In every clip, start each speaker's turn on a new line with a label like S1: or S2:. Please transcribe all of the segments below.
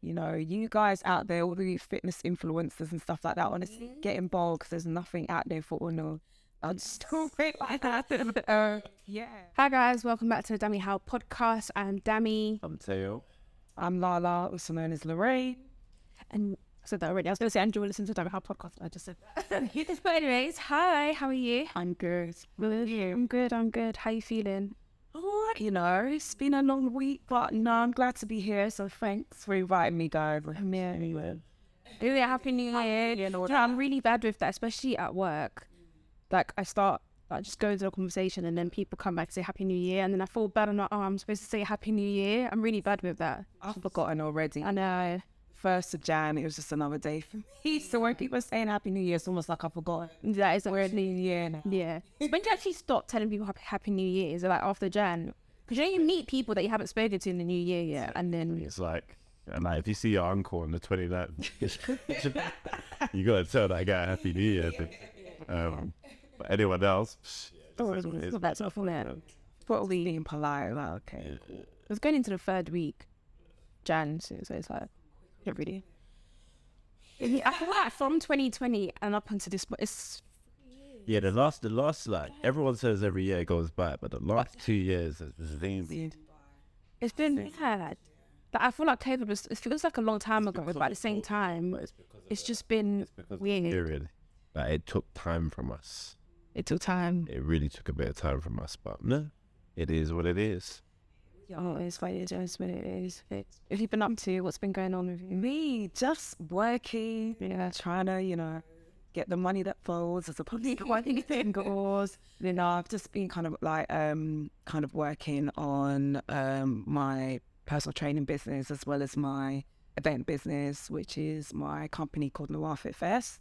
S1: You know, you guys out there, all the fitness influencers and stuff like that, honestly, get involved because there's nothing out there for Uno. I'd still think like that. Yeah.
S2: Hi guys, welcome back to the DAMIHOW Podcast. I'm Dami.
S3: I'm Teo.
S1: I'm Lala, also known as Lorraine.
S2: And I said that already. I was going to say Andrew will listen to the DAMIHOW Podcast. I just said that. But anyways, hi, how are you?
S1: I'm good.
S2: I'm good. How you feeling?
S1: Alright, you know, it's been a long week, but no, I'm glad to be here. So thanks for inviting me, guys.
S2: Yeah, Happy New Year. Yeah, I'm really bad with that, especially at work. Like, I just go into a conversation and then people come back and say Happy New Year, and then I feel bad. I'm like, oh, I'm supposed to say Happy New Year. I'm really bad with that.
S1: I've forgotten already.
S2: I know.
S1: 1st of Jan, it was just another day for me. So when people are saying Happy New Year, it's almost like I forgot.
S2: That is
S1: We're in New Year now.
S2: Yeah. When do you actually stop telling people Happy New Year? Is it like after Jan? Because you meet people that you haven't spoken to in the New Year yet, and then
S3: It's like if you see your uncle on the 29th, you got to tell that guy Happy New Year. But anyone else,
S2: that's not for that.
S1: Probably being polite, like, okay.
S2: It's going into the 3rd week, Jan, so it's like, not really. I feel like from 2020 and up until this, it's
S3: yeah, the last, like everyone says every year goes by, but the last 2 years has been.
S2: it's been bad. Like, I feel like COVID it feels like a long time ago, but at the same time, it's just been weird.
S3: Period. Like, it took time from us.
S2: It took time.
S3: It really took a bit of time from us, but no, it is what it is.
S2: Oh, it's what it is. If you've been up to, what's been going on with you?
S1: Me, just working, trying to, you know, get the money that falls as opposed to what goes. You know, I've just been kind of working on my personal training business as well as my event business, which is my company called NoireFitFest.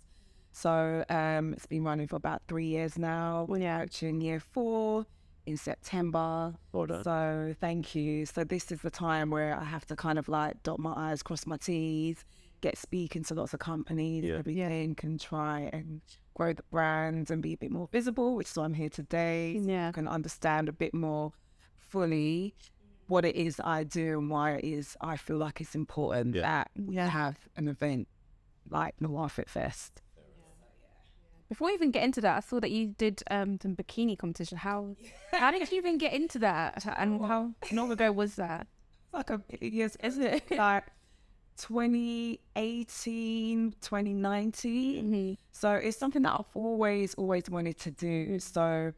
S1: So it's been running for about 3 years now. We're actually in year 4 in September. So thank you. So this is the time where I have to kind of like dot my I's, cross my T's, get speaking to lots of companies, everything, can try and grow the brand and be a bit more visible, which is why I'm here today.
S2: Yeah.
S1: I can understand a bit more fully what it is I do and why it is I feel like it's important that we have an event like NoireFitFest.
S2: Before we even get into that, I saw that you did some bikini competition. How did you even get into that? And how long ago was that?
S1: Like a years, isn't it? Like 2018, 2019.
S2: Mm-hmm.
S1: So it's something that I've always wanted to do. So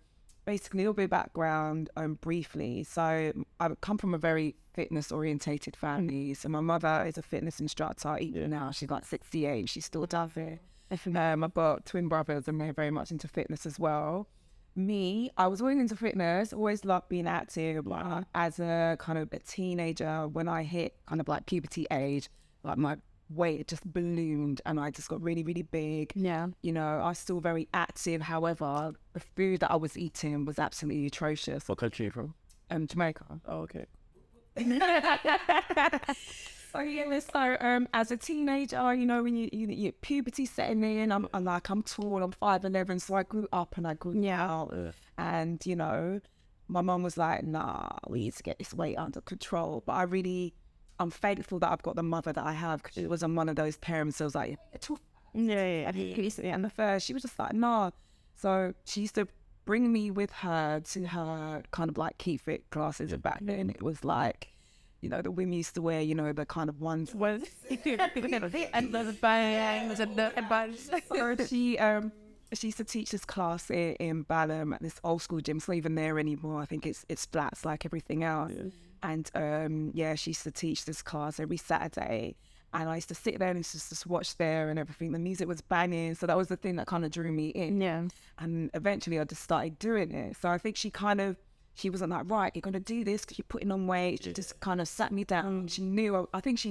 S1: basically, a little bit of background briefly. So I come from a very fitness orientated family. So my mother is a fitness instructor. Even now, she's like 68. She still does it. I've got twin brothers and they're very much into fitness as well. Me, I was always into fitness, always loved being active. But as a kind of a teenager, when I hit kind of like puberty age, like my weight just ballooned and I just got really, really big.
S2: Yeah.
S1: You know, I was still very active. However, the food that I was eating was absolutely atrocious.
S3: What country are you from?
S1: Jamaica.
S3: Oh, okay.
S1: So as a teenager, you know, when you puberty setting in, I'm tall, I'm 5'11", so I grew up and I grew out. And, you know, my mum was like, nah, we need to get this weight under control. But I'm thankful that I've got the mother that I have, because it wasn't one of those parents that was like, and the first, she was just like, nah. So she used to bring me with her to her kind of like keep fit classes. And back then it was like, you know, the women used to wear, you know, the kind of ones. And the bangs and the buns. She used to teach this class in Balham at this old school gym. It's not even there anymore. I think it's flats like everything else. Yeah. And she used to teach this class every Saturday. And I used to sit there and just watch there and everything. The music was banging. So that was the thing that kind of drew me in. Yeah. And eventually I just started doing it. So I think she wasn't like, right, you're going to do this because you're putting on weight. She just kind of sat me down. She knew I was going to.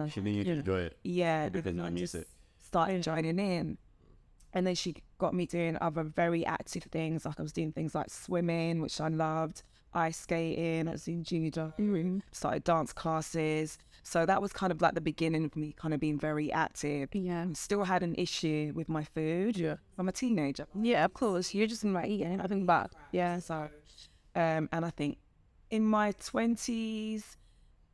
S3: She knew you'd enjoy it.
S1: Yeah. Because I just started joining in. And then she got me doing other very active things. Like I was doing things like swimming, which I loved, ice skating, I was doing judo, started dance classes. So that was kind of like the beginning of me kind of being very active. Yeah. Still had an issue with my food. Yeah. I'm a teenager.
S2: Yeah, of course. You're just in my eating. I think back.
S1: Yeah. So, and I think in my 20s,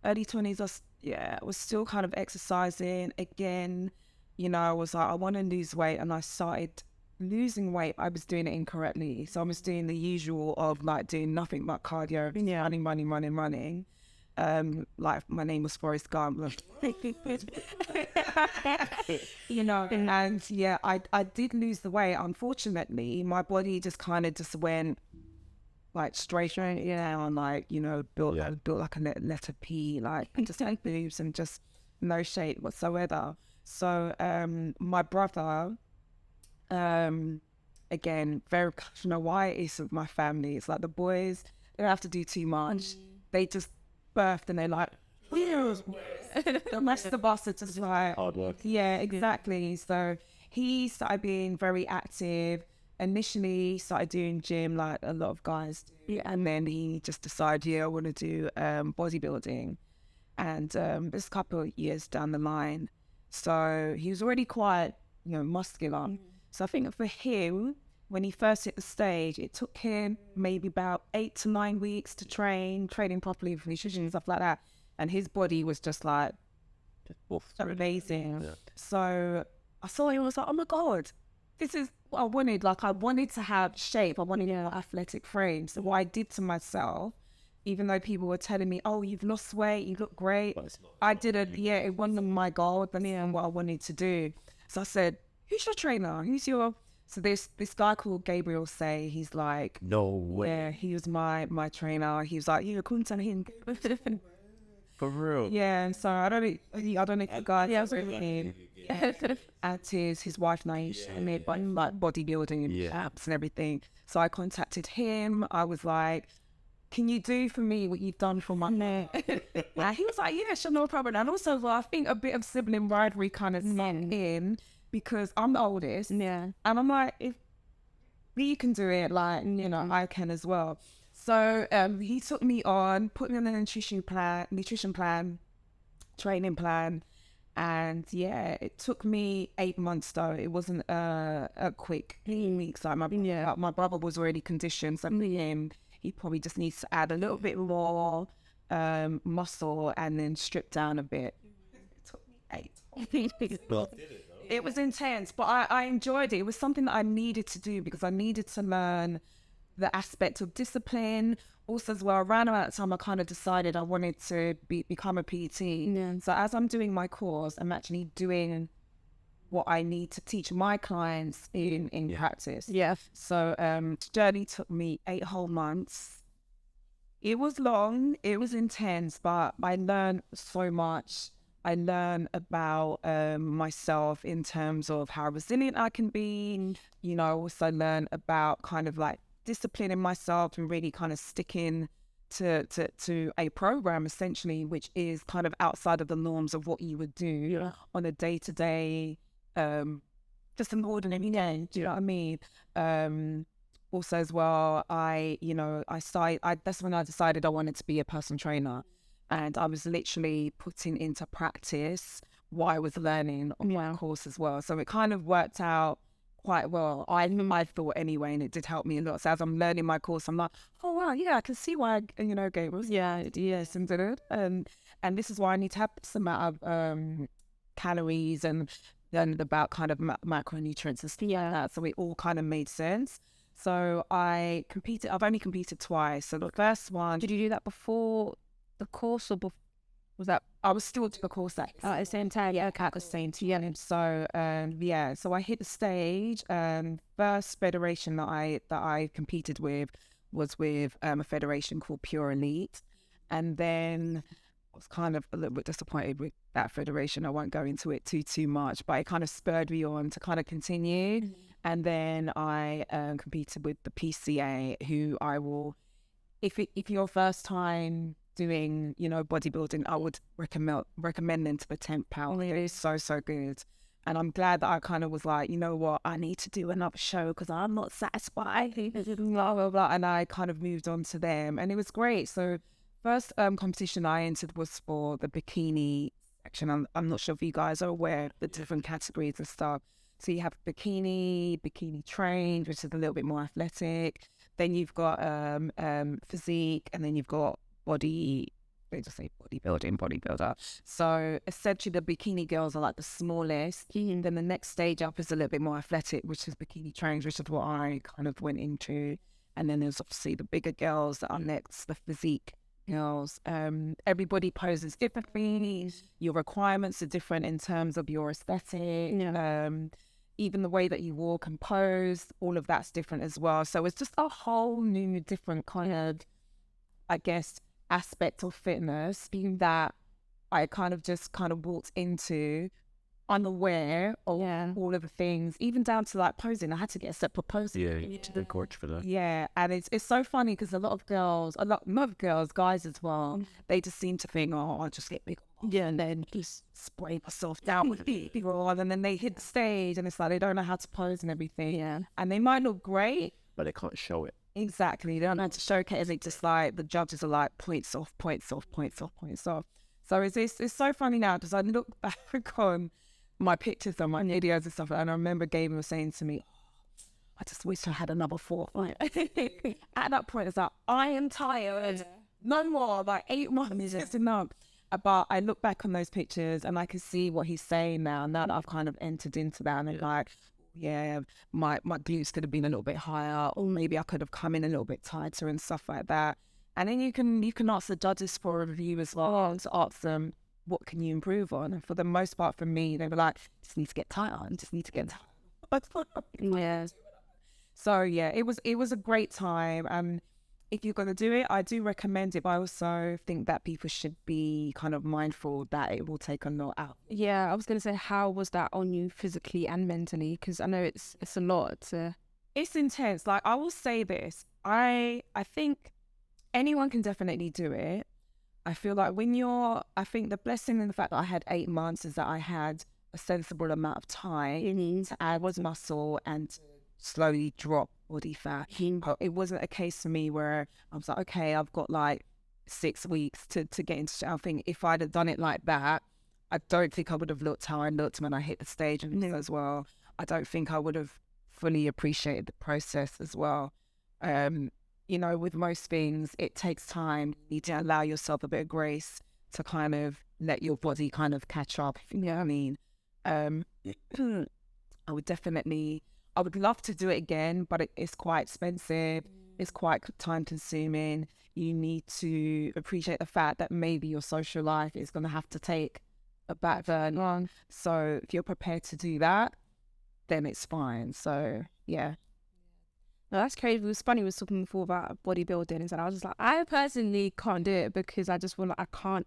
S1: early 20s, I was still kind of exercising again. You know, I was like, I want to lose weight, and I started losing weight. I was doing it incorrectly. So I was doing the usual of like doing nothing but cardio, running. Like my name was Forrest Gump. You know, and yeah, I did lose the weight. Unfortunately, my body just kind of just went like straight, you know, and like, you know, built like a letter P, like just like boobs and just no shape whatsoever. So my brother, again, very, you know why it is with my family. It's like the boys, they don't have to do too much. They just birthed and they're like, the rest of us are just like
S3: hard work.
S1: Yeah, exactly. So he started being very active. Initially he started doing gym like a lot of guys do, and then he just decided, I want to do bodybuilding. And this couple of years down the line, so he was already quite, you know, muscular. So I think for him, when he first hit the stage, it took him maybe about 8 to 9 weeks to training properly for nutrition and stuff like that. And his body was just like amazing. So I saw him, I was like, oh my God, this is what I wanted. Like, I wanted to have shape. I wanted an athletic frame. So what I did to myself, even though people were telling me, oh, you've lost weight, you look great, I didn't, it wasn't my goal, but what I wanted to do. So I said, who's your trainer? Who's your... So this guy called Gabriel Say, he's like...
S3: No way.
S1: Yeah, he was my trainer. He was like, couldn't him.
S3: For real?
S1: Yeah, so I don't know if you guys... Yeah, I was with him. And his wife Naisha, and they're like bodybuilding and apps and everything. So I contacted him. I was like, can you do for me what you've done for my neck? And he was like, yeah, sure, no problem. And also, I think a bit of sibling rivalry kind of set in, because I'm the oldest. Yeah. And I'm like, if you can do it, like, you know, I can as well. So he took me on, put me on a nutrition plan, training plan. And yeah, it took me 8 months though. It wasn't a quick weeks. Like my brother was already conditioned, so for him, he probably just needs to add a little bit more muscle and then strip down a bit. It took me 8. It was intense, but I enjoyed it. It was something that I needed to do because I needed to learn the aspect of discipline. Also as well, around about that time, I kind of decided I wanted to become a PT. Yeah. So as I'm doing my course, I'm actually doing what I need to teach my clients in practice. Yeah. So the journey took me 8 whole months. It was long, it was intense, but I learned so much. I learned about myself in terms of how resilient I can be. You know, also learn about kind of like disciplining myself and really kind of sticking to a program essentially, which is kind of outside of the norms of what you would do on a day-to-day, just an ordinary day. Do you know what I mean? Also as well, that's when I decided I wanted to be a personal trainer. And I was literally putting into practice what I was learning on my course as well. So it kind of worked out quite well. I thought anyway, and it did help me a lot. So as I'm learning my course, I'm like, oh wow, yeah, I can see why, Gabriel, yes, and did it. And this is why I need to have some amount of calories and learning about kind of macronutrients and stuff like that. So it all kind of made sense. So I've only competed twice. So the first one...
S2: Did you do that before the course or was that...
S1: I was still doing the course at the same time. Yeah, at the same time. Yeah. So so I hit the stage. First federation that I competed with was with a federation called Pure Elite, and then I was kind of a little bit disappointed with that federation. I won't go into it too much, but it kind of spurred me on to kind of continue. Mm-hmm. And then I competed with the PCA, who I will, if your first time doing, bodybuilding, I would recommend them to the 10th pound. It is so good. And I'm glad that I kind of was like, you know what, I need to do another show because I'm not satisfied. Blah, blah, blah. And I kind of moved on to them. And it was great. So first competition I entered was for the bikini section. I'm not sure if you guys are aware of the different categories and stuff. So you have bikini trained, which is a little bit more athletic. Then you've got physique, and then you've got body they just say bodybuilder. So essentially the bikini girls are like the smallest. Then the next stage up is a little bit more athletic, which is bikini trains, which is what I kind of went into. And then there's obviously the bigger girls that are next, the physique girls. Everybody poses differently. Your requirements are different in terms of your aesthetic. Even the way that you walk and pose, all of that's different as well. So it's just a whole new different kind of, I guess, aspect of fitness that I kind of walked into unaware of all of the things, even down to like posing. I had to get a separate pose.
S3: Yeah, you need to the coach for that.
S1: Yeah, and it's so funny because a lot of girls, guys as well, they just seem to think, oh, I'll just get big. Yeah, and then just spray myself down with people, and then they hit the stage, and it's like they don't know how to pose and everything. Yeah, and they might look great,
S3: but they can't show it.
S1: Exactly, they don't know how to showcase it. Just like the judges are like points off. So it's so funny now because I look back on my pictures and my videos and stuff, and I remember Gabe was saying to me, I just wish I had another 4 fight. At that point, it's like, I am tired. No more, like 8 months is enough. But I look back on those pictures and I can see what he's saying now that I've kind of entered into that. And like, yeah, my glutes could have been a little bit higher, or maybe I could have come in a little bit tighter and stuff like that. And then you can ask the judges for a review as well, to ask them, what can you improve on? And for the most part, for me, they were like, just need to get tighter and just need to get tighter. Yeah. So yeah, it was a great time. And if you're going to do it, I do recommend it. But I also think that people should be kind of mindful that it will take a lot out.
S2: Yeah, I was going to say, how was that on you physically and mentally? Because I know it's a lot.
S1: It's intense. Like, I will say this. I think anyone can definitely do it. I feel like I think the blessing in the fact that I had 8 months is that I had a sensible amount of time to add muscle and to slowly drop body fat. It wasn't a case for me where I was like, okay, I've got like 6 weeks to get into shape. I think if I'd have done it like that, I don't think I would have looked how I looked when I hit the stage as well. I don't think I would have fully appreciated the process as well. You know, with most things, it takes time. You need to allow yourself a bit of grace to kind of let your body kind of catch up, if you know what I mean. I would love to do it again, but it's quite expensive. It's quite time consuming. You need to appreciate the fact that maybe your social life is going to have to take a back burner. So if you're prepared to do that, then it's fine. So yeah.
S2: No, that's crazy. It was funny. We was talking before about bodybuilding, and I was just like, I personally can't do it because I just feel like I can't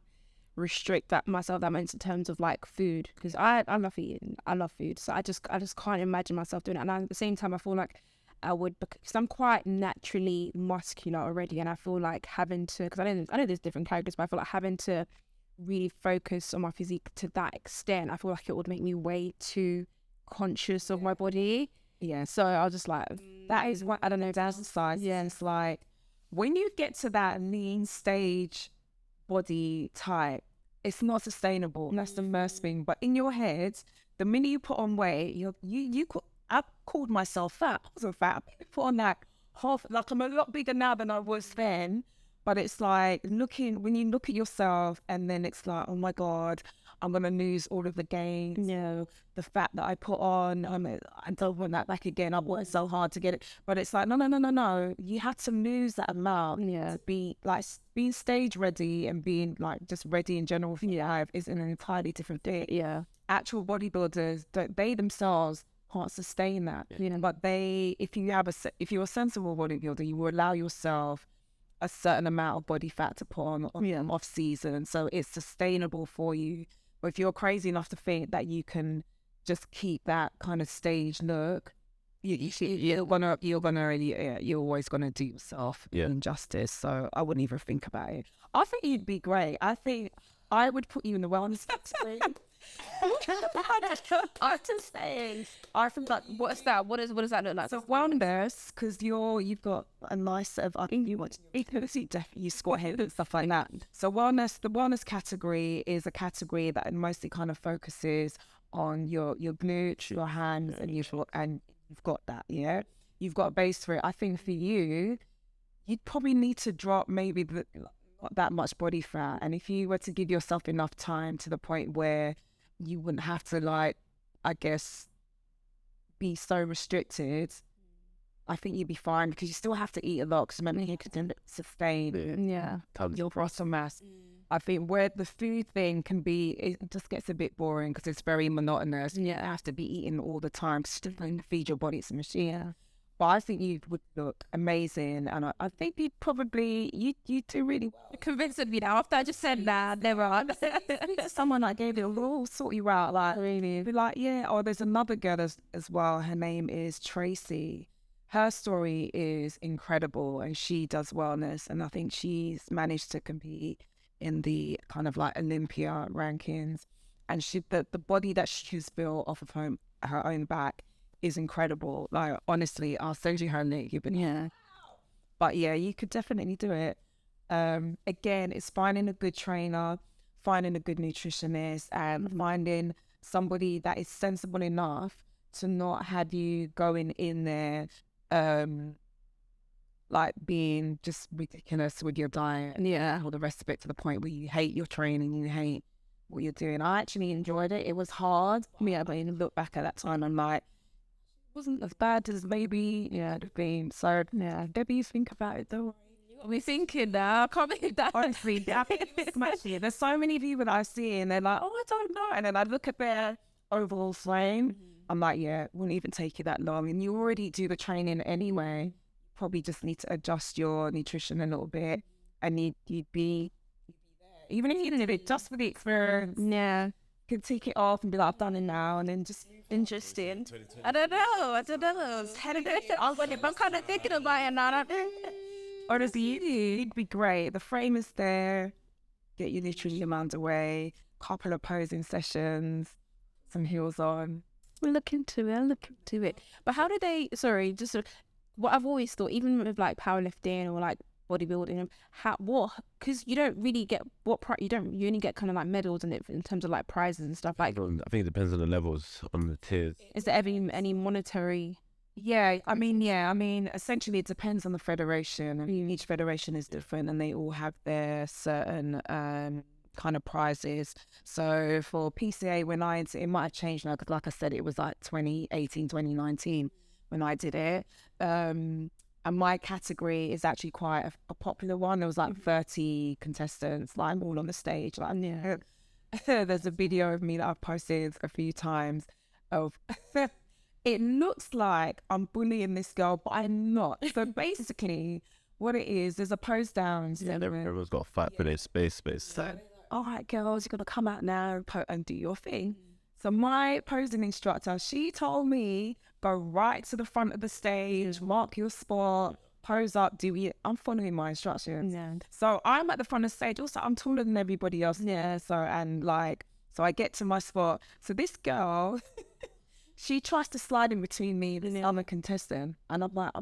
S2: restrict myself that much in terms of like food, because I love eating. I love food, so I just can't imagine myself doing it. And at the same time, I feel like I would, because I'm quite naturally muscular already, and I feel like having to, because I know there's different characters, but I feel like having to really focus on my physique to that extent, I feel like it would make me way too conscious of my body.
S1: Yeah,
S2: so I was just like,
S1: that is what, I don't know, that's the size.
S2: Yeah,
S1: it's like when you get to that lean stage body type, it's not sustainable. And that's the worst thing. But in your head, the minute you put on weight, I called myself fat. I wasn't fat. I put on like I'm a lot bigger now than I was then. But it's like when you look at yourself, and then it's like, oh my God, I'm going to lose all of the gains. The fat that I put on, I don't want that back again. I worked so hard to get it. But it's like, no. You had to lose that amount to be like, being stage ready and being like just ready in general for your life is an entirely different thing.
S2: Yeah.
S1: Actual bodybuilders, they themselves can't sustain that. But if you're a sensible bodybuilder, you will allow yourself a certain amount of body fat to put on off season, so it's sustainable for you. But if you're crazy enough to think that you can just keep that kind of stage look, you're always gonna do yourself injustice. So I wouldn't even think about it. I think you'd be great. I think I would put you in the wellness category. I'm just saying. I think that
S2: what's that? What does that look like?
S1: So wellness, because you've got a nice set of, I think you squat head and stuff like that. So wellness, the wellness category is a category that mostly kind of focuses on your glutes, your hands, and you've got that. You've got a base for it. I think for you, you'd probably need to drop maybe not that much body fat. And if you were to give yourself enough time to the point where you wouldn't have to, like, I guess, be so restricted, I think you'd be fine, because you still have to eat a lot, because remember, you can sustain your muscle mass. I think where the food thing can be, it just gets a bit boring because it's very monotonous. You have to be eating all the time to feed your body. It's a machine. But I think you would look amazing, and I think you'd probably, you do really well.
S2: You're convincing me now after I just said that. Never on.
S1: Someone like gave it a real sort you out, like really be like, yeah. Or there's another girl as well. Her name is Tracy. Her story is incredible, and she does wellness, and I think she's managed to compete in the kind of like Olympia rankings, and she the body that she's built off of her own back is incredible. Like, honestly, I'll send you her link. But yeah, you could definitely do it. Again, it's finding a good trainer, finding a good nutritionist, and finding somebody that is sensible enough to not have you going in there like being just ridiculous with your diet and all the rest of it, to the point where you hate your training, you hate what you're doing. I actually enjoyed it. It was hard. But when you look back at that time, I'm like, it wasn't as bad as maybe it'd have been. So maybe you think about it though.
S2: We're thinking now. I can't believe that.
S1: Honestly, there's so many people that I see and they're like, oh, I don't know. And then I look at their overall frame. I'm like, it wouldn't even take you that long. And you already do the training anyway. Probably just need to adjust your nutrition a little bit, and you'd be there. Even if you did it just for the experience, you could take it off and be like, I've done it now, and then just interesting.
S2: I don't know. I'm kind of thinking about it now.
S1: Honestly, it'd be great. The frame is there. Get your nutrition underway. Couple of posing sessions. Some heels on.
S2: We'll look into it. But how do they? Sorry, just. What I've always thought, even with like powerlifting or like bodybuilding, because you don't really get you only get kind of like medals in it in terms of like prizes and stuff. Like,
S3: I think it depends on the levels, on the tiers.
S2: Is there ever any monetary?
S1: I mean, essentially it depends on the federation. I mean, each federation is different, and they all have their certain kind of prizes. So for PCA, it might have changed now, because like I said, it was like 2018, 2019. When I did it, and my category is actually quite a popular one. There was like 30 contestants, like I'm all on the stage. Like, there's a video of me that I've posted a few times of it looks like I'm bullying this girl, but I'm not. So basically what it is, there's a pose down.
S3: Everyone's got to fight for their space.
S1: So, all right, girls, you're going to come out now and do your thing. So my posing instructor, she told me, go right to the front of the stage, mark your spot, pose up, do it. I'm following my instructions. So I'm at the front of the stage. Also, I'm taller than everybody else. So I get to my spot. So this girl, she tries to slide in between me and the other contestant. And I'm like,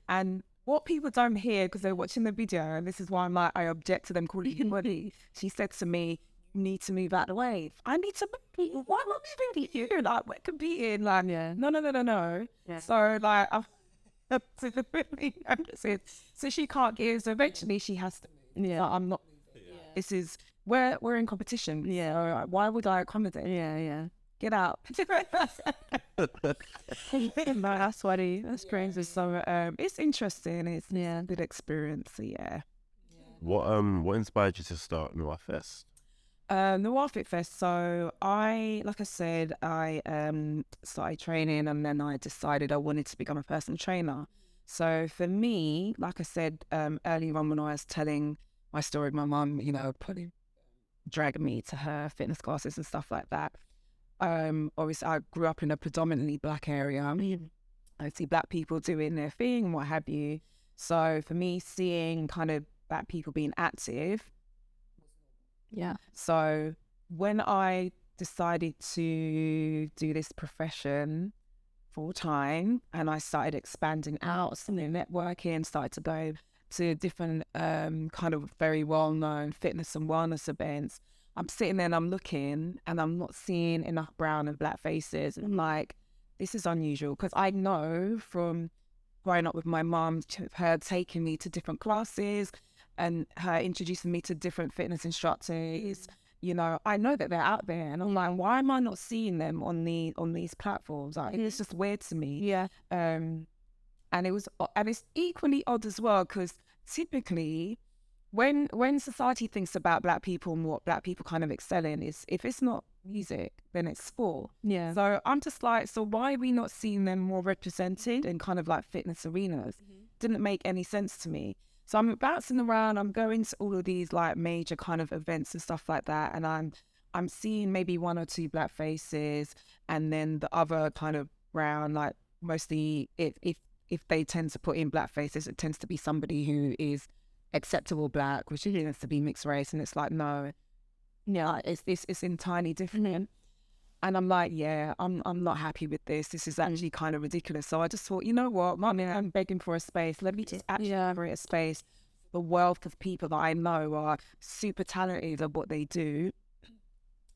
S1: and what people don't hear, because they're watching the video, and this is why I'm like, I object to them calling you buddy. She said to me, need to move out of the way. I need to move. Why am I moving here? Like, we're competing. Like, no. So, like, so she can't give. So eventually she has to move. Like, I'm not. This is, we're in competition. So why would I accommodate? Get out.
S2: No, that's funny. That's crazy.
S1: So it's interesting. It's a good experience. So
S3: What inspired you to start NoireFitFest?
S1: NoireFitFest. So I started training, and then I decided I wanted to become a personal trainer. So for me, like I said earlier on, when I was telling my story, my mum, dragging me to her fitness classes and stuff like that. Obviously I grew up in a predominantly black area. I see black people doing their thing and what have you. So for me, seeing kind of black people being active. So when I decided to do this profession full time, and I started expanding out, networking, started to go to different kind of very well-known fitness and wellness events, I'm sitting there and I'm looking and I'm not seeing enough brown and black faces. And I'm like, this is unusual, because I know from growing up with my mum, her taking me to different classes, and her introducing me to different fitness instructors, you know, I know that they're out there, and I'm like, why am I not seeing them on these platforms? Like, it's just weird to me.
S2: Yeah.
S1: And it's equally odd as well, because typically when society thinks about Black people and what Black people kind of excel in, is if it's not music, then it's sport.
S2: Yeah.
S1: So I'm just like, so why are we not seeing them more represented in kind of like fitness arenas? Didn't make any sense to me. So I'm bouncing around, I'm going to all of these like major kind of events and stuff like that, and I'm seeing maybe one or two Black faces, and then the other kind of brown, like mostly if they tend to put in Black faces, it tends to be somebody who is acceptable Black, which tends to be mixed race, and it's like, no, yeah, it's entirely different. And I'm like, yeah, I'm not happy with this. This is actually kind of ridiculous. So I just thought, you know what, Mommy, I'm begging for a space. Let me just actually create a space. The wealth of people that I know are super talented at what they do,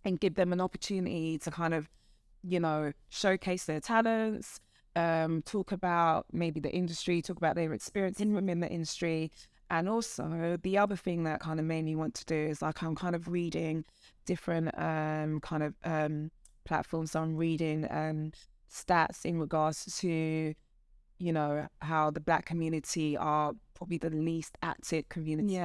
S1: and give them an opportunity to kind of, you know, showcase their talents, talk about maybe the industry, talk about their experience in the industry. And also the other thing that kind of made me want to do is, like, I'm kind of reading different platforms. So I'm reading stats in regards to, you know, how the Black community are probably the least active community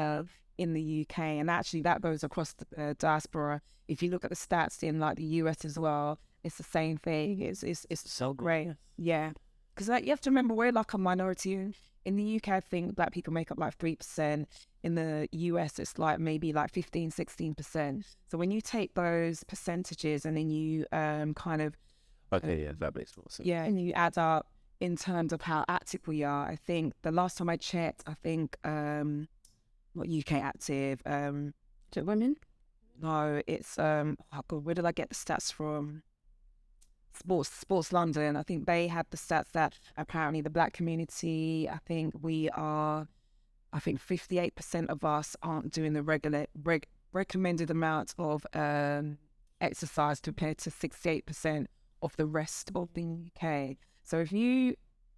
S1: in the UK, and actually that goes across the diaspora. If you look at the stats in like the US as well, it's the same thing. It's so great. Yeah, because like, you have to remember, we're like a minority. In the UK, I think Black people make up like 3%. In the US, it's like maybe like 15-16%. So when you take those percentages and then you kind of
S3: that makes more sense.
S1: Yeah, and you add up in terms of how active we are. I think the last time I checked, I think not UK active.
S2: Is it women?
S1: No, it's oh God, where did I get the stats from? Sports London. I think they had the stats that apparently the Black community, I think 58% of us aren't doing the recommended amount of exercise compared to 68% of the rest of the UK. So if you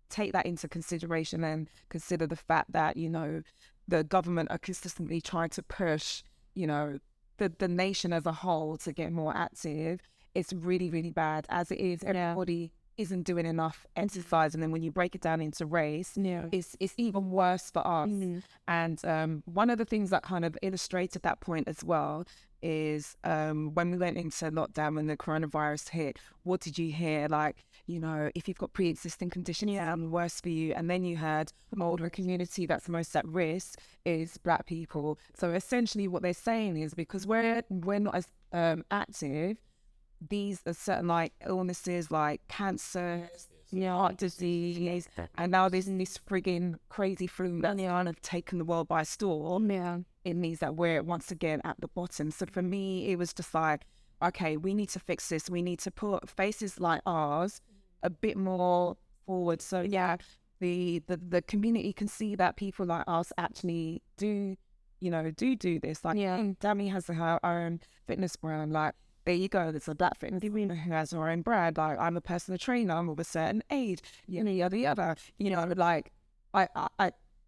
S1: take that into consideration and consider the fact that, you know, the government are consistently trying to push, you know, the nation as a whole to get more active, it's really, really bad. As it is, everybody isn't doing enough exercise, and then when you break it down into race, it's even worse for us. And one of the things that kind of illustrated that point as well is when we went into lockdown, when the coronavirus hit, what did you hear? Like, you know, if you've got pre-existing conditions, worse for you. And then you had an older community that's most at risk is Black people. So essentially what they're saying is, because we're not as active, these are certain like illnesses like cancer, heart disease, and now there's this frigging crazy flu that have taken the world by storm. It means that we're once again at the bottom. So for me, it was just like, okay, we need to fix this. We need to put faces like ours a bit more forward. So the community can see that people like us actually do this. Like, Dami has her own fitness brand. Like, there you go. There's a Black fitness who has her own brand. Like, I'm a personal trainer. I'm of a certain age. Yada yada. You know, like, I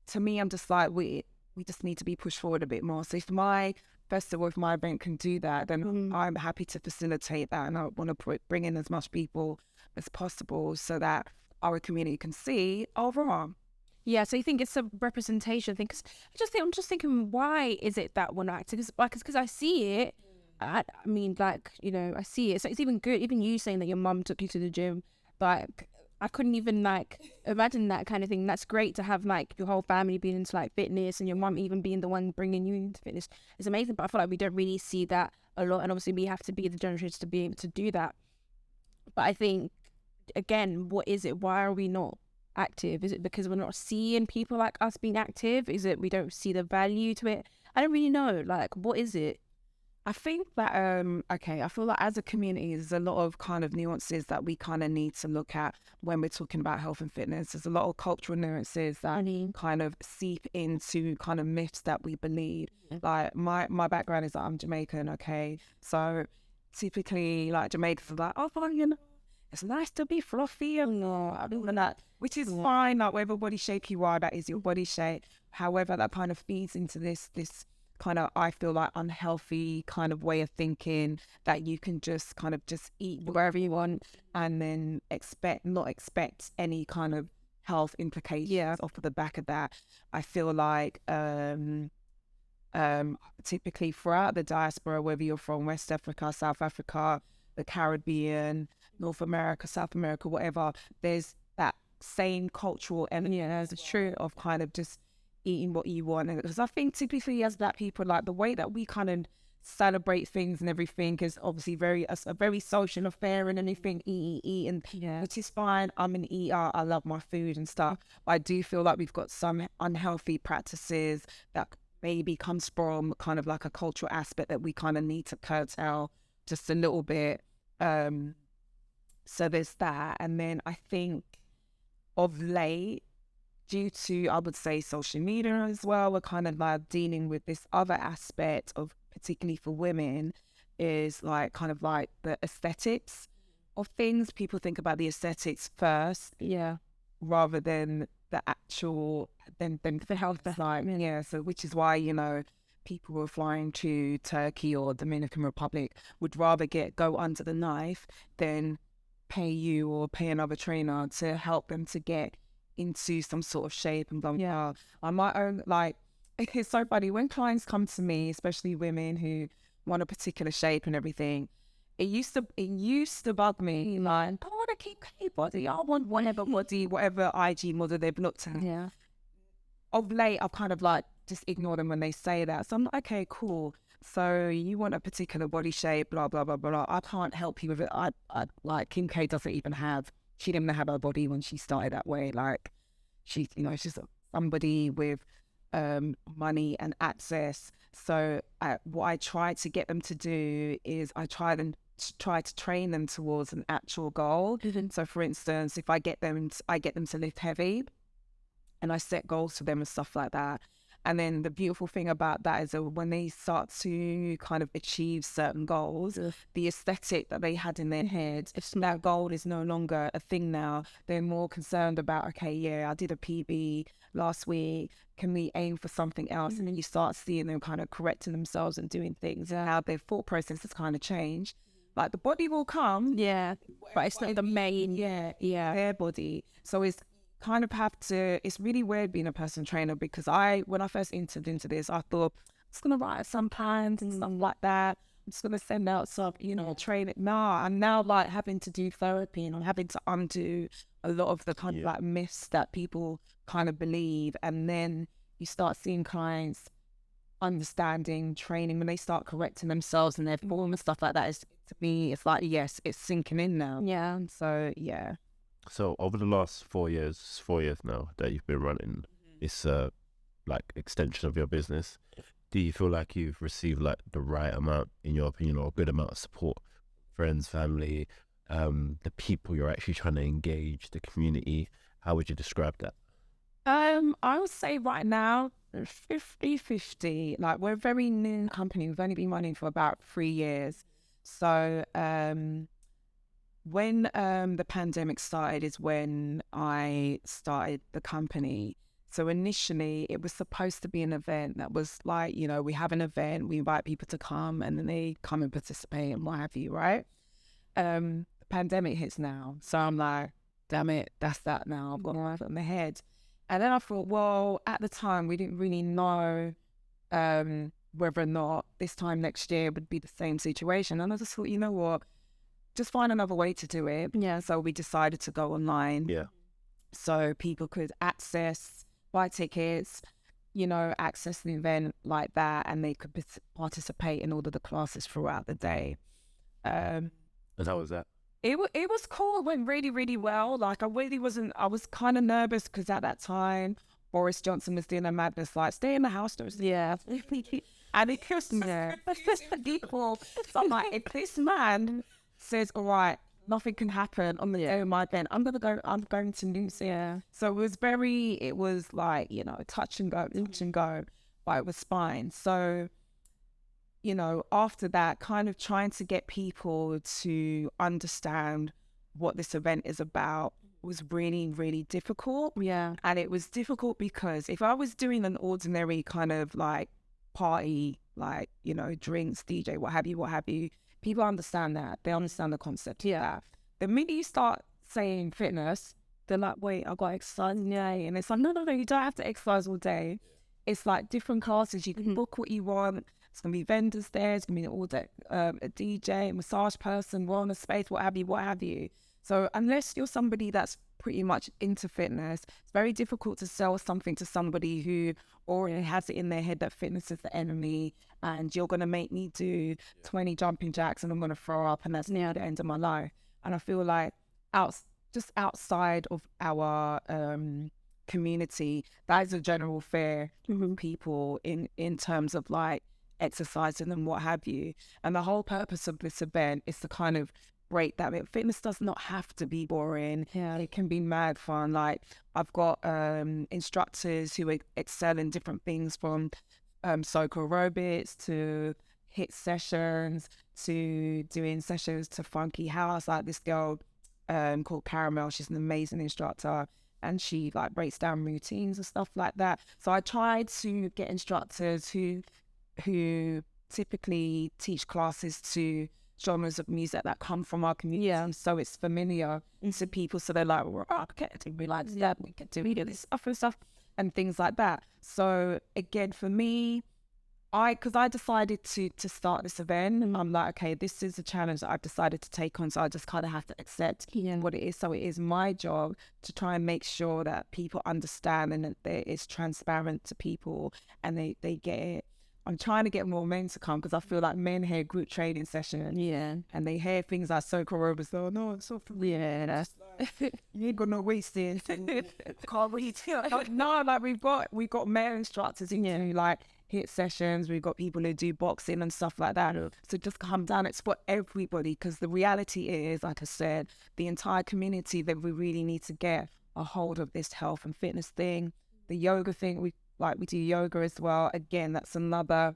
S1: to me, I'm just like, we just need to be pushed forward a bit more. So if my festival, if my event can do that, then I'm happy to facilitate that, and I want to bring in as much people as possible so that our community can see overall.
S2: Yeah, so you think it's a representation thing? Cause I'm just thinking, why is it that we're not active? Because I see it. I mean, like, you know, I see it. So it's even good. Even you saying that your mum took you to the gym, like, I couldn't even like imagine that kind of thing. That's great to have like your whole family being into like fitness, and your mum even being the one bringing you into fitness. It's amazing, but I feel like we don't really see that a lot, and obviously we have to be the generators to be able to do that. But I think, again, what is it? Why are we not active? Is it because we're not seeing people like us being active? Is it we don't see the value to it? I don't really know. Like, what is it?
S1: I think that, I feel like as a community, there's a lot of kind of nuances that we kind of need to look at when we're talking about health and fitness. There's a lot of cultural nuances that kind of seep into kind of myths that we believe. Like, my background is that I'm Jamaican, okay? So typically, like, Jamaicans are like, oh, well, you know, it's nice to be fluffy and all of that, which is fine. Like whatever body shape you are, that is your body shape. However, that kind of feeds into this kind of, I feel like, unhealthy kind of way of thinking that you can just kind of just eat wherever you want and then not expect any kind of health implications off of the back of that. I feel like typically throughout the diaspora, whether you're from West Africa, South Africa, the Caribbean, North America, South America, whatever, there's that same cultural element, it's true, of kind of just eating what you want. Because I think typically as Black people, like the way that we kind of celebrate things and everything is obviously a very social affair and anything, eat, and which is fine. I'm an eater, I love my food and stuff. But I do feel like we've got some unhealthy practices that maybe comes from kind of like a cultural aspect that we kind of need to curtail just a little bit. So there's that. And then I think of late, due to, I would say, social media as well, we're kind of like dealing with this other aspect of, particularly for women, is like kind of like the aesthetics of things. People think about the aesthetics first, rather than the actual, than the health. So which is why, you know, people who are flying to Turkey or Dominican Republic would rather go under the knife than pay you or pay another trainer to help them to get into some sort of shape and blah, blah, blah. On my own, like, it's so funny when clients come to me, especially women who want a particular shape and everything. It used to bug me, like, I want to keep K-body, I want whatever IG model they've looked at. Of late, I've kind of like just ignored them when they say that. So I'm like, okay, cool. So you want a particular body shape, blah, blah, blah, blah, blah. I can't help you with it. I like, Kim K she didn't have her body when she started that way. Like, she's just somebody with money and access. So what I try to get them to do is I try to train them towards an actual goal. So for instance, if I get them to lift heavy, and I set goals for them and stuff like that. And then the beautiful thing about that is that when they start to kind of achieve certain goals, the aesthetic that they had in their head, if that goal is no longer a thing now, they're more concerned about, okay, I did a PB last week, can we aim for something else? And then you start seeing them kind of correcting themselves and doing things, and how their thought process has kind of changed. Like, the body will come, but it's not the main, their body. So it's kind of it's really weird being a personal trainer, because when I first entered into this, I thought I'm just gonna write some plans and stuff like that. I'm just gonna send out some, train it. Nah, I'm now like having to do therapy, and I'm having to undo a lot of the kind of like myths that people kind of believe. And then you start seeing clients understanding training when they start correcting themselves and their form and stuff like that. To me, it's like, yes, it's sinking in now. So
S3: So over the last 4 years now that you've been running this like extension of your business, do you feel like you've received like the right amount, in your opinion, or a good amount of support, friends, family, the people you're actually trying to engage, the community? How would you describe that?
S1: I would say right now 50-50. Like, we're a very new company. We've only been running for about 3 years. So when the pandemic started is when I started the company. So initially it was supposed to be an event that was like, we have an event, we invite people to come, and then they come and participate and what have you, right? The pandemic hits now. So I'm like, damn it, that's that now. I've got my foot in my head. And then I thought, well, at the time we didn't really know whether or not this time next year would be the same situation. And I just thought, you know what? Just find another way to do it. So we decided to go online. So people could buy tickets, access the event like that, and they could participate in all of the classes throughout the day.
S3: And how was that?
S1: It was cool. It went really, really well. Like, I was kind of nervous because at that time, Boris Johnson was doing a madness, like, stay in the house. And it killed me. So I'm like, if this man says, all right, nothing can happen on the day of my event, I'm going to lose it. So it was like, touch and go, but it was fine. So, after that, kind of trying to get people to understand what this event is about was really, really difficult.
S2: Yeah.
S1: And it was difficult because if I was doing an ordinary kind of like party, like, you know, drinks, DJ, what have you, people understand that. They understand the concept of that. The minute you start saying fitness, they're like, wait, I've got to exercise all day. And it's like, no, you don't have to exercise all day. It's like different classes. You can book what you want. It's going to be vendors there. It's going to be a DJ, a massage person, wellness space, what have you. So unless you're somebody that's pretty much into fitness, it's very difficult to sell something to somebody who already has it in their head that fitness is the enemy and you're going to make me do 20 jumping jacks and I'm going to throw up and that's near the end of my life. And I feel like just outside of our community, that is a general fear of people in terms of like exercising and what have you. And the whole purpose of this event is to kind of break that. Fitness does not have to be boring. It can be mad fun. Like I've got instructors who excel in different things, from soca aerobics to hit sessions to doing sessions to funky house. Like this girl called Caramel, she's an amazing instructor and she like breaks down routines and stuff like that. So I tried to get instructors who typically teach classes to genres of music that come from our community, so it's familiar to people. So they're like, well, okay, we like that, we can do this stuff and things like that. So again, for me, because I decided to start this event, and I'm like, okay, this is a challenge that I've decided to take on, so I just kind of have to accept what it is. So it is my job to try and make sure that people understand and that it's transparent to people and they get it. I'm trying to get more men to come because I feel like men hear group training session, and they hear things like soca aerobics. Oh no, it's so that's you ain't got no waste in. Can't wait. No, like we've got male instructors in here who like hit sessions. We've got people who do boxing and stuff like that. So just come down. It's for everybody, because the reality is, like I said, the entire community, that we really need to get a hold of this health and fitness thing. The yoga thing, we do yoga as well. Again, that's another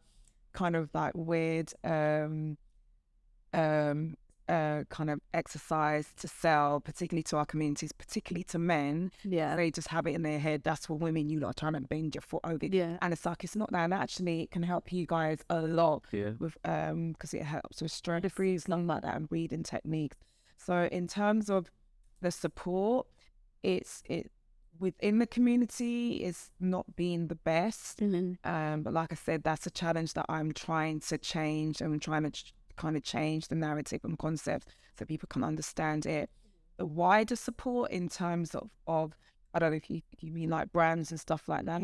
S1: kind of like weird kind of exercise to sell, particularly to our communities, particularly to men. They just have it in their head, that's for women, you lot are trying to bend your foot over. And it's like, it's not that. And actually it can help you guys a lot with because it helps with stress freeze, stuff like that, and breathing techniques. So in terms of the support, it's within the community is not being the best. But like I said, that's a challenge that I'm trying to change. I'm trying to kind of change the narrative and concept so people can understand it. The wider support in terms of I don't know if you mean like brands and stuff like that.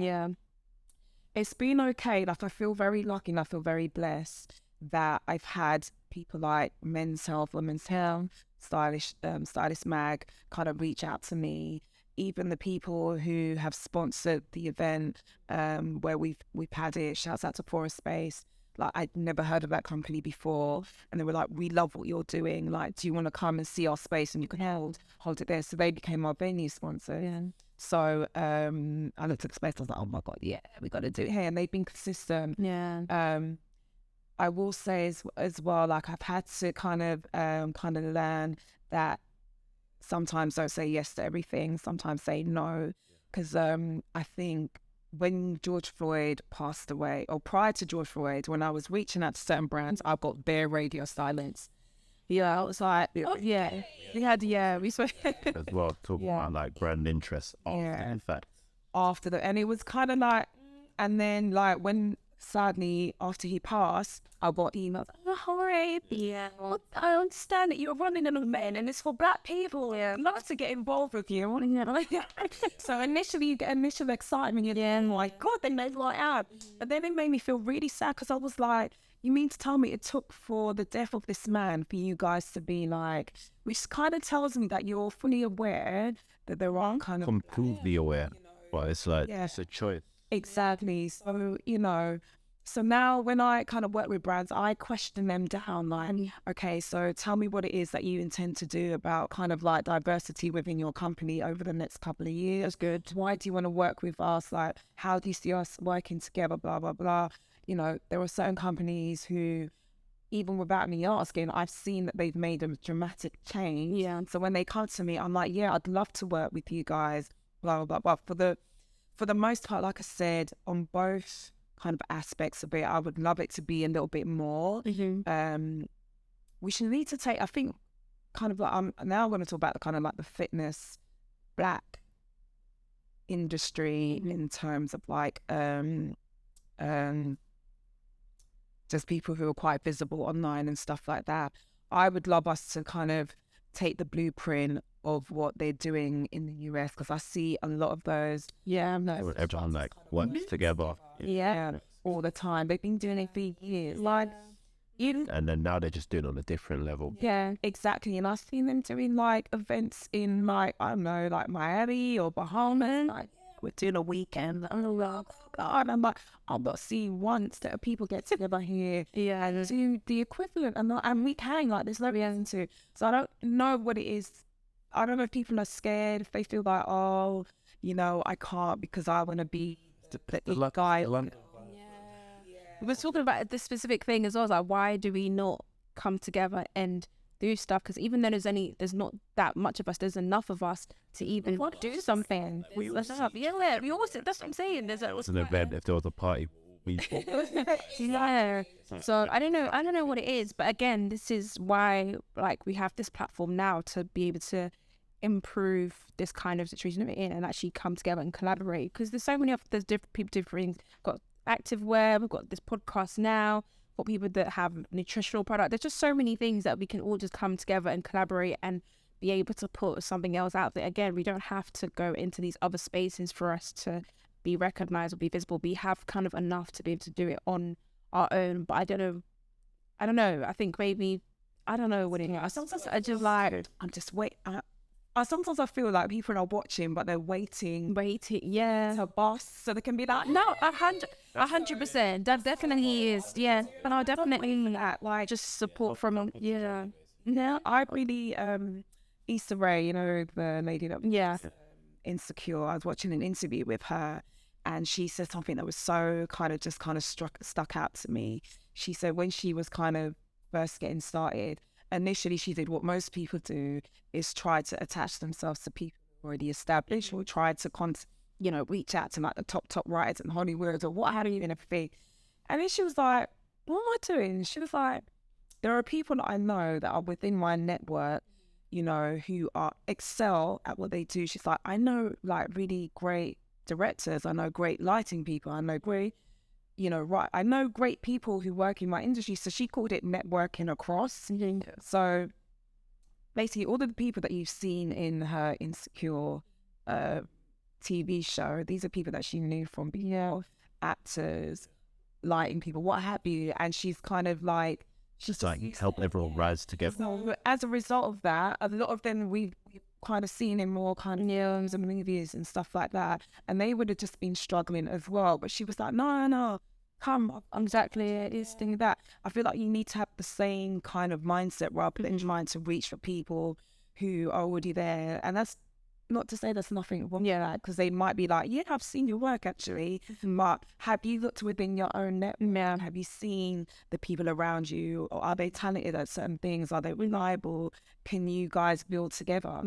S1: It's been okay. Like I feel very lucky and I feel very blessed that I've had people like Men's Health, Women's Health, Stylist Mag kind of reach out to me. Even the people who have sponsored the event where we've had it, shouts out to Forest Space. Like I'd never heard of that company before, and they were like, we love what you're doing, like do you want to come and see our space and you can hold it there. So they became our venue sponsor. So I looked at the space, I was like, oh my god, we got to do it here. And they've been consistent. I will say as well, like I've had to kind of learn that sometimes don't say yes to everything, sometimes say no, because I think when George Floyd passed away, or prior to George Floyd, when I was reaching out to certain brands, I got bare radio silence. I was like, we spoke
S3: as well, talk about like brand interest in fact.
S1: And it was kind of like, and then like when sadly after he passed, I got emails. Hi, I understand that you're running an event and it's for black people. I'd love to get involved with you. So initially you get initial excitement. You're oh my god, then they like out. But then it made me feel really sad, because I was like, you mean to tell me it took for the death of this man for you guys to be like, which kind of tells me that you're fully aware that there are kind of
S3: completely aware, but it's like it's a choice.
S1: Exactly. So so now when I kind of work with brands, I question them down like, okay, so tell me what it is that you intend to do about kind of like diversity within your company over the next couple of years. Good. Why do you want to work with us? Like, how do you see us working together? Blah, blah, blah. There are certain companies who, even without me asking, I've seen that they've made a dramatic change.
S2: Yeah.
S1: So when they come to me, I'm like, yeah, I'd love to work with you guys, blah, blah, blah. But for the most part, like I said, on both kind of aspects of it, I would love it to be a little bit more. We should need to take, I think, kind of like, now I'm going to talk about the kind of like the fitness black industry in terms of like just people who are quite visible online and stuff like that. I would love us to kind of take the blueprint of what they're doing in the US, because I see a lot of those. Yeah, no,
S3: everyone like works together.
S1: Yeah, all the time. They've been doing it for years. Like,
S3: and then now they're just doing it on a different level.
S1: Yeah, exactly. And I've seen them doing like events in like, I don't know, like Miami or Bahamas. Like, we're doing a weekend. Oh God, I'm like, I'm not seeing once that people get together here. Yeah, and do the equivalent, and we hang like there's no reason to. So I don't know what it is. I don't know if people are scared, if they feel like, oh, you know, I can't because I want to be the guy.
S2: We were talking about this specific thing as well, like why do we not come together and do stuff? Because even though there's not that much of us, there's enough of us to even do something. We always that's what I'm saying. There's
S3: an event. If there was a party,
S2: yeah. So I don't know what it is, but again, this is why like we have this platform now to be able to improve this kind of situation we're in and actually come together and collaborate, because there's so many of there's different people, different got activewear, we've got this podcast now for people that have nutritional product. There's just so many things that we can all just come together and collaborate and be able to put something else out there. Again, we don't have to go into these other spaces for us to be recognized or be visible. We have kind of enough to be able to do it on our own. But I don't know. I think maybe, I don't know what it is. Sometimes I just like,
S1: I'm just wait. Sometimes I feel like people are watching, but they're waiting,
S2: yeah,
S1: to bust so they can be like,
S2: no, 100%. That definitely is, yeah. But I definitely like just support from, yeah.
S1: Now I really, Issa Rae, you know, the lady that was Insecure. I was watching an interview with her, and she said something that was so kind of stuck out to me. She said when she was kind of first getting started, initially she did what most people do, is try to attach themselves to people already established, or try to reach out to like the top writers in Hollywood or what have you and everything. And then she was like, what am I doing? She was like, there are people that I know that are within my network, you know, who excel at what they do. She's like, I know like really great directors, I know great lighting people, I know great, I know great people who work in my industry. So she called it networking across. So basically all of the people that you've seen in her Insecure TV show, these are people that she knew from being actors, lighting people, what have you. And she's kind of like,
S3: she's like help everyone rise together.
S1: So as a result of that, a lot of them we've kind of seen in more kind of films and movies and stuff like that, and they would have just been struggling as well. But she was like, no, come, exactly, it is thing that I feel like you need to have the same kind of mindset rather than trying to reach for people who are already there. And that's not to say there's nothing wrong with that, because they might be like, yeah, I've seen your work actually, but have you looked within your own network? Have you seen the people around you, or are they talented at certain things? Are they reliable? Can you guys build together?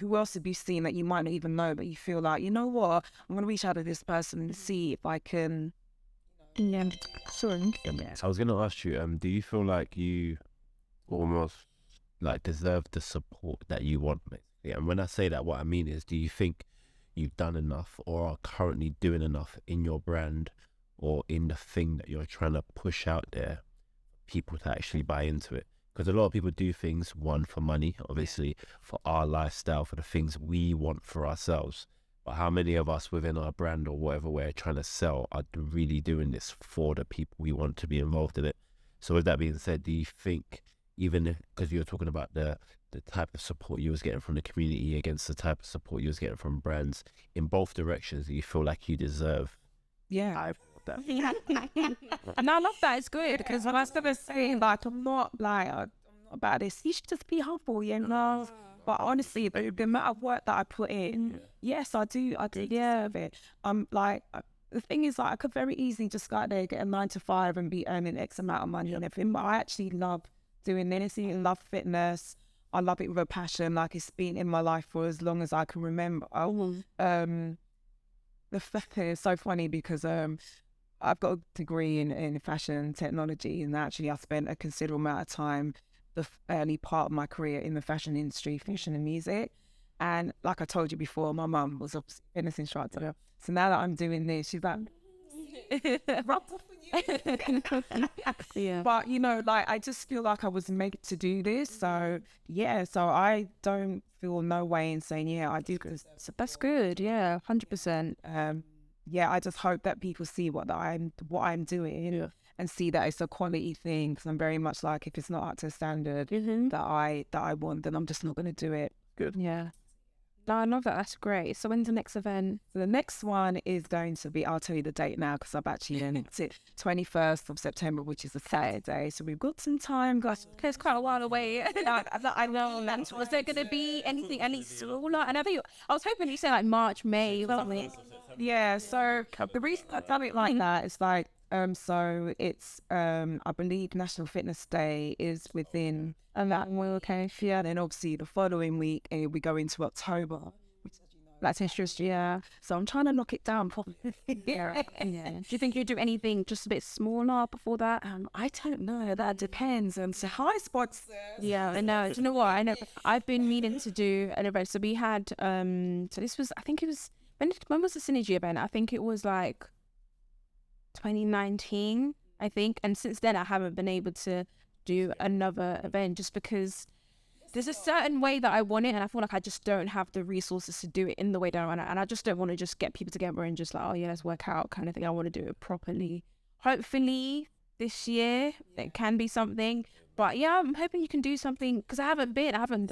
S1: Who else have you seen that you might not even know, but you feel like, you know what, I'm going to reach out to this person and see if I can.
S3: So I was going to ask you, do you feel like you almost like deserve the support that you want? And when I say that, what I mean is, do you think you've done enough or are currently doing enough in your brand or in the thing that you're trying to push out there, people to actually buy into it? Because a lot of people do things, one, for money, obviously, for our lifestyle, for the things we want for ourselves. But how many of us within our brand or whatever we're trying to sell are really doing this for the people we want to be involved in it? So with that being said, do you think, even because you're talking about the type of support you was getting from the community against the type of support you was getting from brands, in both directions, do you feel like you deserve?
S1: Yeah.
S2: And I love that. It's good, because when I started saying like, I'm not about this, you should just be humble, But honestly, the amount of work that I put in, yes, I do deserve it. Like
S1: the thing is, like, I could very easily just go out there, get a 9 to 5 and be earning X amount of money and everything. But I actually love doing anything. I love fitness. I love it with a passion. Like, it's been in my life for as long as I can remember. The fact is so funny because I've got a degree in fashion technology, and actually I spent a considerable amount of time the early part of my career in the fashion industry, fashion and music. And like I told you before, my mum was a fitness instructor. So now that I'm doing this, she's like,
S2: Yeah.
S1: but you know, like, I just feel like I was made to do this. So yeah, so I don't feel no way in saying, yeah, I do.
S2: So that's good. Yeah, 100%.
S1: Yeah, I just hope that people see what I'm doing and see that it's a quality thing. Because I'm very much like, if it's not up to standard that I want, then I'm just not going to do it.
S3: Good.
S2: Yeah. No, I love that. That's great. So when's the next event?
S1: So the next one is going to be, I'll tell you the date now because I've actually it's it 21st of September, which is a Saturday. So we've got some time, guys.
S2: Okay, it's quite a while away. I know. Was there going to be anything any smaller? And I was hoping you said like March, May or something.
S1: Yeah, so the reason I've done it like that is like, so it's, I believe National Fitness Day is within, and that will, okay, yeah, then obviously the following week, we go into October, which, as you know,
S2: That's interesting, yeah.
S1: so I'm trying to knock it down properly.
S2: Yeah. Do you think you'd do anything just a bit smaller before that?
S1: I don't know, that depends. So hi, spots.
S2: Yeah, I know. Do you know what? I know. I've been meaning to do an event. So we had, so this was, I think it was, when was the Synergy event? I think it was like 2019, I think. And since then, I haven't been able to do another event just because there's a certain way that I want it. And I feel like I just don't have the resources to do it in the way that I want it. And I just don't want to just get people together and just like, oh yeah, let's work out kind of thing. I want to do it properly. Hopefully this year, there can be something. But yeah, I'm hoping you can do something because I haven't,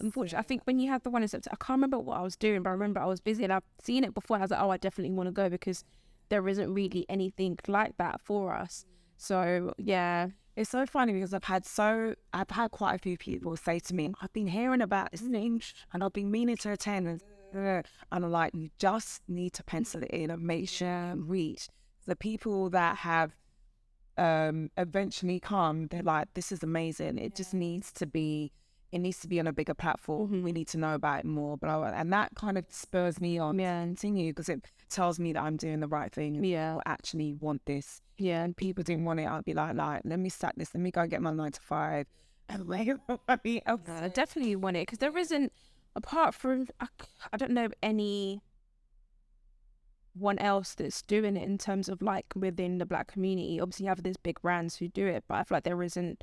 S2: unfortunately. I think when you had the one in September, I can't remember what I was doing, but I remember I was busy and I've seen it before. And I was like, oh, I definitely want to go because there isn't really anything like that for us. So yeah,
S1: it's so funny because I've had quite a few people say to me, I've been hearing about this thing and I've been meaning to attend. And I'm like, you just need to pencil it in and make sure reach. The people that have eventually come, they're like, this is amazing. It just needs to be on a bigger platform. We need to know about it more. And that kind of spurs me on to continue because it tells me that I'm doing the right thing.
S2: Yeah.
S1: I actually want this.
S2: Yeah.
S1: And people didn't want it. I'd be like, let me stack this. Let me go get my 9 to 5. And
S2: I definitely want it because there isn't, apart from, I don't know anyone else that's doing it in terms of like within the Black community. Obviously you have these big brands who do it, but I feel like there isn't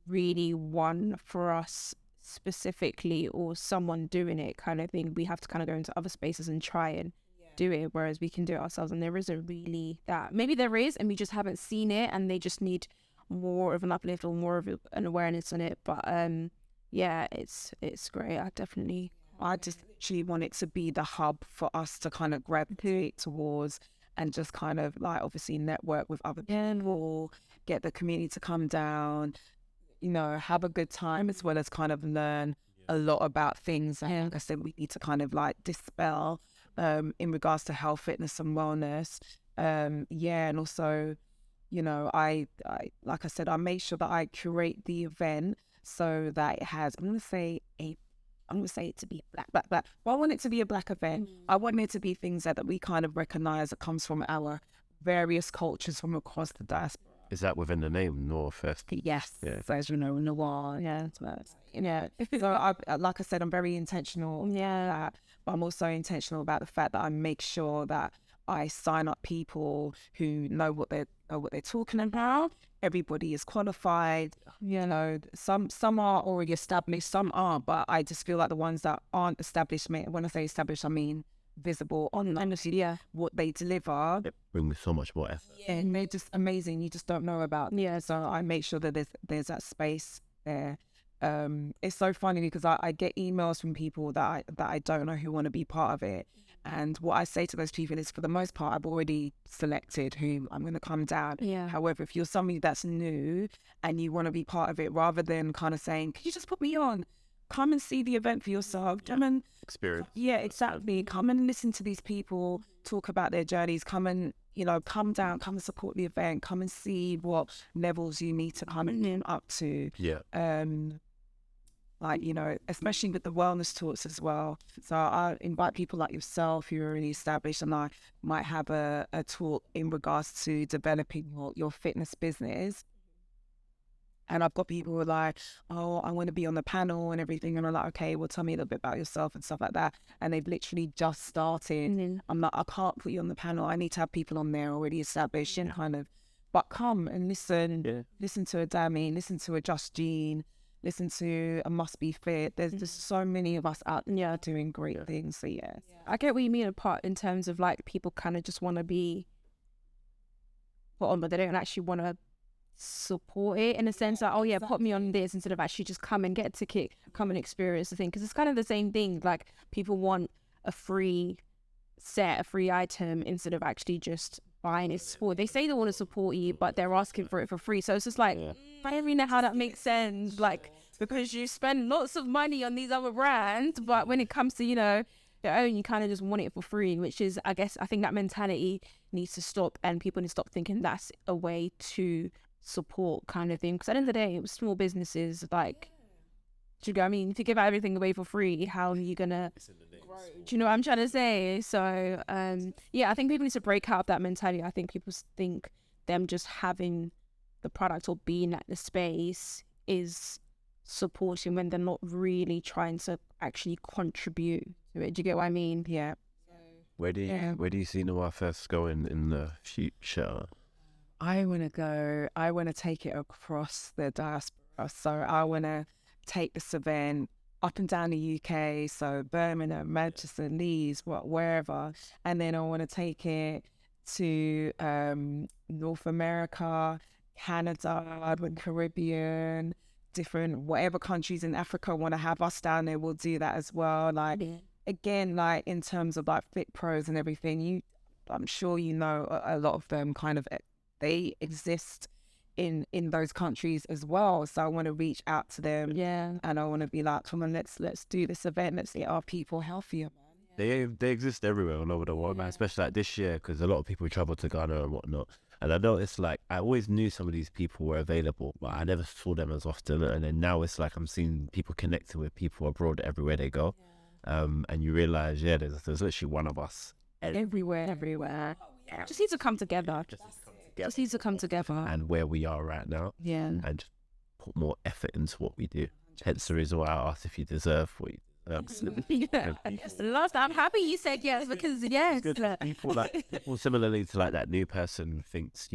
S2: really one for us specifically or someone doing it kind of thing. We have to kind of go into other spaces and try and do it, whereas we can do it ourselves, and there isn't really that. Maybe there is and we just haven't seen it and they just need more of an uplift or more of an awareness on it. But yeah, it's great.
S1: I just actually want it to be the hub for us to kind of gravitate towards and just kind of like obviously network with other people, get the community to come down, you know, have a good time as well as kind of learn a lot about things. Like I said, we need to kind of like dispel in regards to health, fitness and wellness. And also, you know, I like I said, I make sure that I curate the event so that it has, I'm going to say it to be black. But I want it to be a Black event. I want it to be things that we kind of recognize that comes from our various cultures from across the diaspora.
S3: Is that within the name, NoireFest?
S1: Yes.
S3: Yeah.
S1: So as you know, Noir. Yeah. So like I said, I'm very intentional. Yeah. But I'm also intentional about the fact that I make sure that I sign up people who know what they're talking about. Everybody is qualified. You know, some are already established, some aren't. But I just feel like the ones that aren't established, when I say established, I mean visible online. What they deliver.
S3: It brings so much more effort.
S1: Yeah, and they're just amazing. You just don't know about. Yeah, so I make sure that there's that space there. It's so funny because I get emails from people that I don't know who want to be part of it. And what I say to those people is, for the most part, I've already selected who I'm going to come down.
S2: Yeah.
S1: However, if you're somebody that's new and you want to be part of it, rather than kind of saying, "Can you just put me on?" Come and see the event for yourself. Come and
S3: experience.
S1: Yeah, exactly. Come and listen to these people talk about their journeys. Come and come down, come and support the event, come and see what levels you need to come in up to.
S3: Yeah.
S1: Especially with the wellness talks as well. So I invite people like yourself who are already established, and I might have a talk in regards to developing your fitness business. And I've got people who are like, oh, I want to be on the panel and everything. And I'm like, okay, well, tell me a little bit about yourself and stuff like that. And they've literally just started. I'm like, I can't put you on the panel. I need to have people on there already established and kind of, but come and listen. Listen to a Dami, listen to a Just Jean, listen to a Must Be Fit. There's just so many of us out there doing great things. So, yeah.
S2: I get what you mean apart in terms of like people kind of just want to be put on, but they don't actually want to support it in a sense that, put me on this instead of actually just come and get a ticket, come and experience the thing. Because it's kind of the same thing. Like people want a free set, a free item instead of actually just buying it. Support. They say they want to support you, but they're asking for it for free. So it's just like, I don't really know how that makes sense. Like, because you spend lots of money on these other brands, but when it comes to, your own, you kind of just want it for free, which is, I think that mentality needs to stop, and people need to stop thinking that's a way to support kind of thing. Because at the end of the day, it was small businesses. Like, do you know what I mean? If you give everything away for free, how are you gonna grow? Do you know what I'm trying to say? So I think people need to break out of that mentality. I think people think them just having the product or being at the space is supporting when they're not really trying to actually contribute to it. Do you get what I mean?
S1: Yeah.
S3: Where do you see NoireFitFest going in the future?
S1: I want to take it across the diaspora. So I want to take this event up and down the UK, so Birmingham, Manchester, Leeds, wherever. And then I want to take it to North America, Canada, the Caribbean, different, whatever countries in Africa want to have us down there, we'll do that as well. Like, again, like in terms of like Fit Pros and everything, I'm sure a lot of them kind of, they exist in those countries as well. So I want to reach out to them, and I want to be like, come on, let's do this event. Let's get our people healthier, man.
S3: They exist everywhere all over the world, man. Especially like this year, because a lot of people travel to Ghana and whatnot. And I know it's like I always knew some of these people were available, but I never saw them as often. And then now it's like I'm seeing people connecting with people abroad everywhere they go, and you realize, there's literally one of us
S2: everywhere. Just need to come together. Just need to come together.
S3: And where we are right now.
S1: Yeah.
S3: And just put more effort into what we do. Hence the reason why I asked if you deserve what you deserve.
S2: Last time, I'm happy you said yes, because
S3: People similarly to like that new person thinks,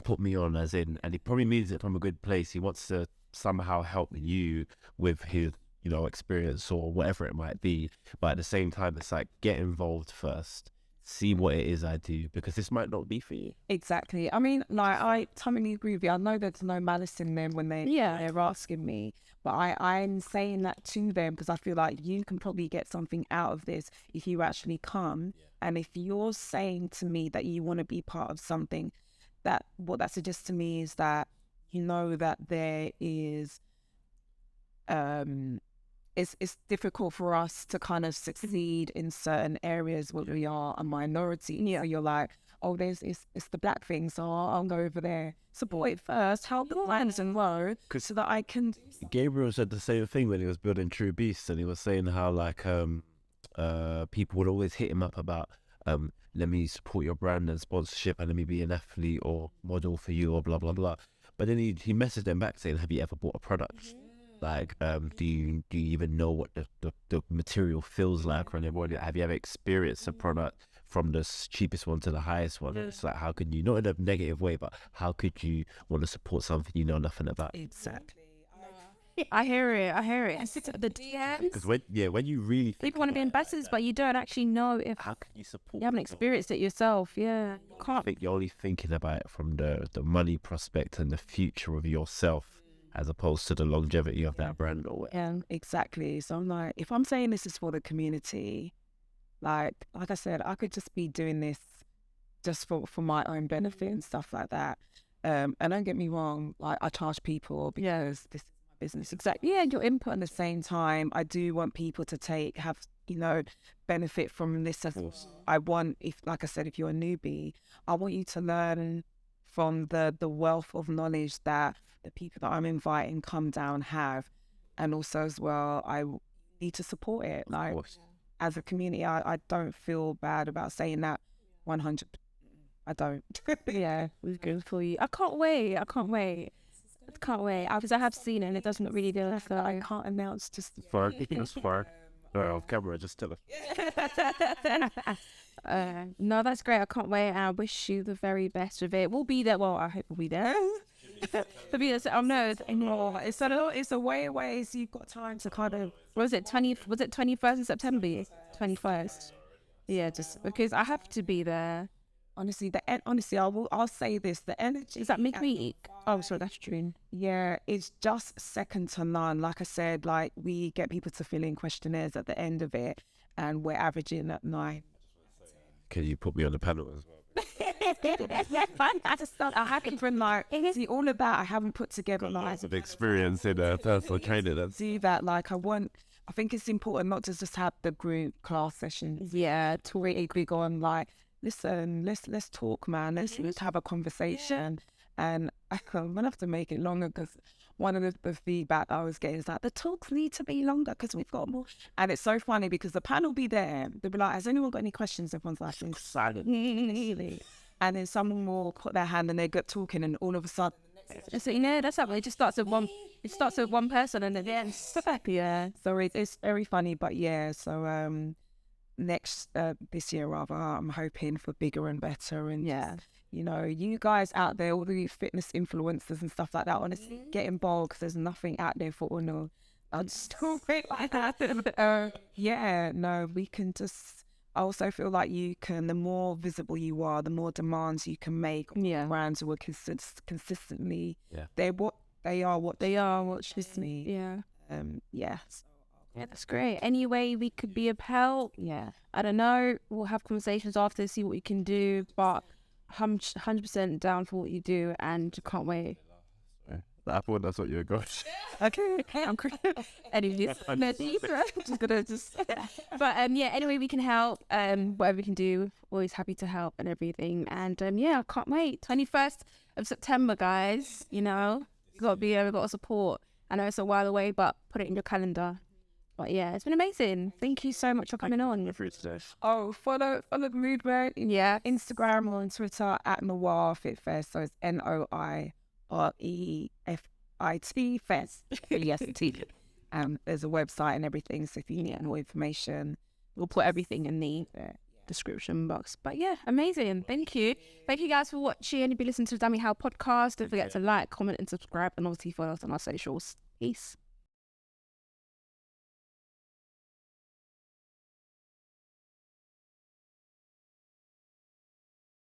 S3: put me on as in, and he probably means it from a good place. He wants to somehow help you with his, experience or whatever it might be. But at the same time, it's like, get involved first. See what it is I do, because this might not be for you.
S1: Exactly. I mean, like, I totally agree with you. I know there's no malice in them when they're asking me, but I'm saying that to them because I feel like you can probably get something out of this if you actually come. And if you're saying to me that you want to be part of something, what that suggests to me is that that there is it's difficult for us to kind of succeed in certain areas where we are a minority. So you're like, it's the black thing, so I'll go over there, support it first, help the plans and work, so that I can.
S3: Gabriel said the same thing when he was building True Beasts, and he was saying how like people would always hit him up about let me support your brand and sponsorship, and let me be an athlete or model for you or blah blah blah. But then he messaged them back saying, have you ever bought a product? Like, do you even know what the material feels like on your body? Have you ever experienced a product from the cheapest one to the highest one? It's like, how could you, not in a negative way, but how could you want to support something you know nothing about?
S1: Exactly.
S2: I hear it. The DMs.
S3: Because when you really
S2: people want to be ambassadors, but you don't actually know if
S3: how can you support.
S2: You haven't experienced it yourself. Yeah, you can't.
S3: I think you're only thinking about it from the money prospect and the future of yourself, as opposed to the longevity of that brand or whatever.
S1: Yeah, exactly. So I'm like, if I'm saying this is for the community, like I said, I could just be doing this just for my own benefit and stuff like that. And don't get me wrong, like I charge people because this is my business. Exactly. Yeah, your input. At the same time, I do want people to have you know, benefit from this. I want, if like I said, if you're a newbie, I want you to learn from the wealth of knowledge that the people that I'm inviting come down have. And also as well, I need to support it. Like, as a community, I don't feel bad about saying that. 100. I don't.
S2: Yeah, it was good for you. I can't wait. Because I have seen it and it does not really do that.
S1: I can't announce just
S3: Far. It's far. Off camera, just tell her.
S2: No, that's great. I can't wait. And I wish you the very best with it. We'll be there. Well, I hope we'll be there.
S1: It's a way away, so you've got time to kind of.
S2: Was it 21st of September? 21st. Yeah, just because I have to be there.
S1: Honestly, I'll say this: the energy.
S2: Is that midweek? Oh, sorry, that's June.
S1: Yeah, it's just second to none. Like I said, like we get people to fill in questionnaires at the end of it, and we're averaging at 9.
S3: Can you put me on the panel as well?
S1: I haven't been like see all of that. I haven't put together like
S3: lots of experience in personal training.
S1: Do that. Like I think it's important not to just have the group class sessions.
S2: Yeah,
S1: to really be going like, listen, let's talk, man. Let's have a conversation. And I'm gonna have to make it longer because one of the feedback I was getting is like the talks need to be longer because we've got more. And it's so funny because the panel be there. They'll be like, has anyone got any questions? Everyone's like, silent. And then someone will put their hand and they get talking, and all of a sudden,
S2: so, you know, that's how it just starts with one. It starts with one person, and then ends.
S1: Yeah. So it's very funny, but yeah. So this year rather, I'm hoping for bigger and better, and you know, you guys out there, all the fitness influencers and stuff like that, honestly, get involved because there's nothing out there for all. I'd still think like that. Yeah, no, we can just. I also feel like the more visible you are, the more demands you can make on brands who are consistently. They're what they are. What they are. What she's me.
S2: Yeah.
S1: Yeah.
S2: Yeah, that's great. Any way we could be of help? Yeah. I don't know. We'll have conversations after, see what we can do. But 100% down for what you do, and can't wait.
S3: I thought that's what you were going.
S1: Okay, I'm
S2: anyways, but yeah, anyway we can help, whatever we can do, always happy to help and everything. And yeah, I can't wait. 21st of September, guys. You know, you gotta be there, we gotta support. I know it's a while away, but put it in your calendar. But yeah, it's been amazing. Thank you so much for coming on.
S1: Oh, follow the movement. Yeah, Instagram or on Twitter at NoireFitFest. So it's NoireFit Fest. Yes, there's a website and everything. So if you need more information,
S2: we'll put everything in the description box. But yeah, amazing. Thank you guys for watching. And if you listen to the DAMIHOW podcast, don't forget to like, comment and subscribe, and obviously follow us on our socials. Peace.